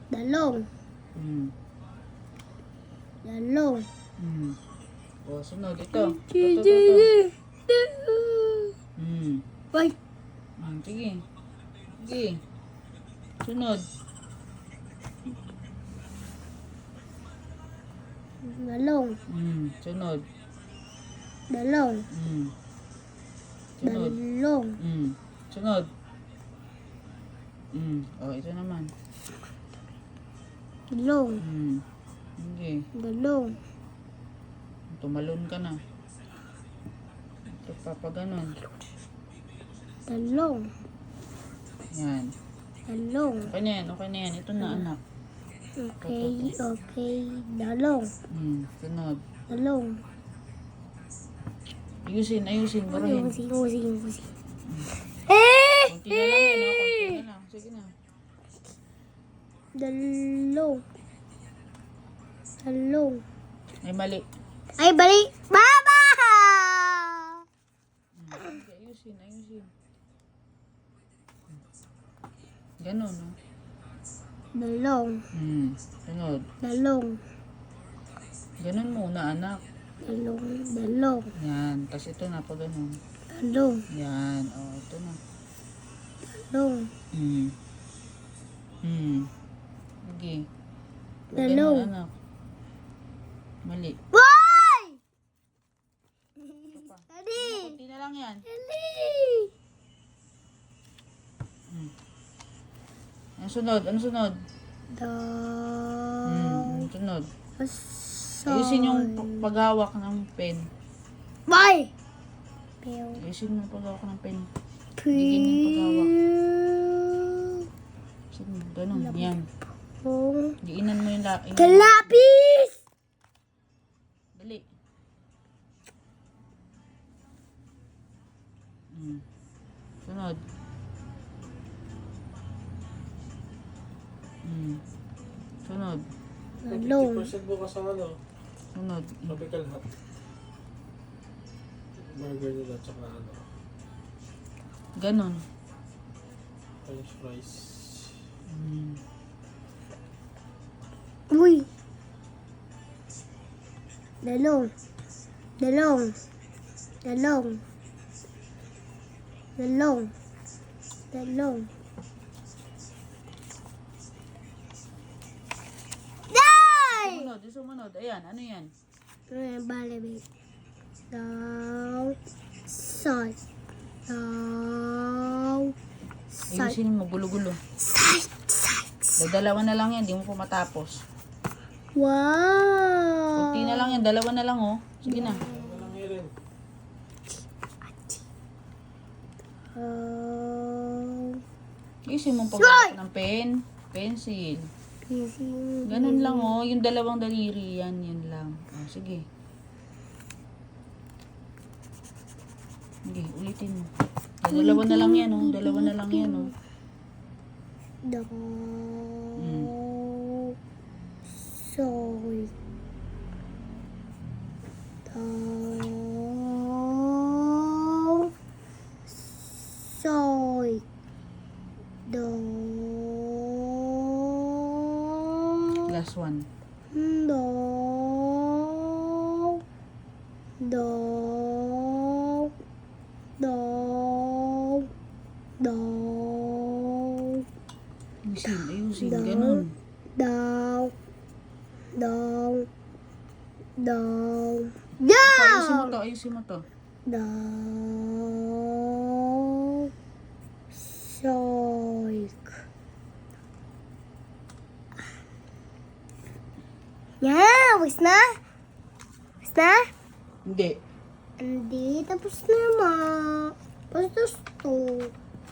Dalong. Hmm. Dalong. Hmm. O, sunod. Ito. Ito. Hmm. Ay. Sige. Sige. Sunod. Dalong. Sunod. Dalong. Sunod. Dalong. Sunod. O, ito naman. Dalong. Sige. Dalong. Tumalon ka na. Ito pa ganon. Dalong. Yan. Dalong. Okay na yan. Okay na yan. Ito na, anak. Okay. Dalong. Sunod. Dalong. Ayusin. Barahin. Usin. Kunti na lang yan. Kunti na lang. Sige na. Dalong. Dalong. Ay, mali. Ay, balik. Baba! Sige, ayusin. Ganon, no? Dalong. Sunod. Dalong. Ganon muna, anak. Dalong. Yan. Tapos ito na, pag ganon. Dalong. Yan. O, ito na. Dalong. Sige. Dalong. Ganon, anak. Mali. Why? Daddy. Kunti na lang yan. Daddy. Ano sunod? Sunod. Sunod. Ayusin yung paghawak ng pen. Why? Ayusin mo yung paghawak ng pen. Bigyan yung paghawak. Sige, ganun. Yan. Diinan mo yung Kalapis! Dali. Sunod. Sunod. Dalong. 50% bukas ang ano, Sunod. tropical hot. Burger nila tsaka ano, Ganon. French fries. Uy. Dalong. Dalong. Dalong. Dalong. Dalong. Sumunod. Ayan, ano yan? Bale, Daw. Salt. Daw. Salt. Ayusin mo, gulo-gulo. Salt. Dalawa na lang yan, di mo po matapos. Wow. Kunti na lang yan, dalawa na lang, oh. Sige na. Walang hirin. Ayusin mo pag ng pen, pencil. Ganun lang, oh. Yung dalawang daliri, yan lang. Oh, sige. Sige, ulitin mo. Dalawa na lang yan, oh. Dalawa na lang yan, oh. Daw. Soy. Daw. Soy. Daw. Last one. Daw. Daw. Daw. Daw. Ayusin, ganun. Daw. Daw. Daw. Ayusin mo to. Daw. Soy. Yeah, wis na? Wis na? Hindi. Hindi, tapos na ma. Tapos to.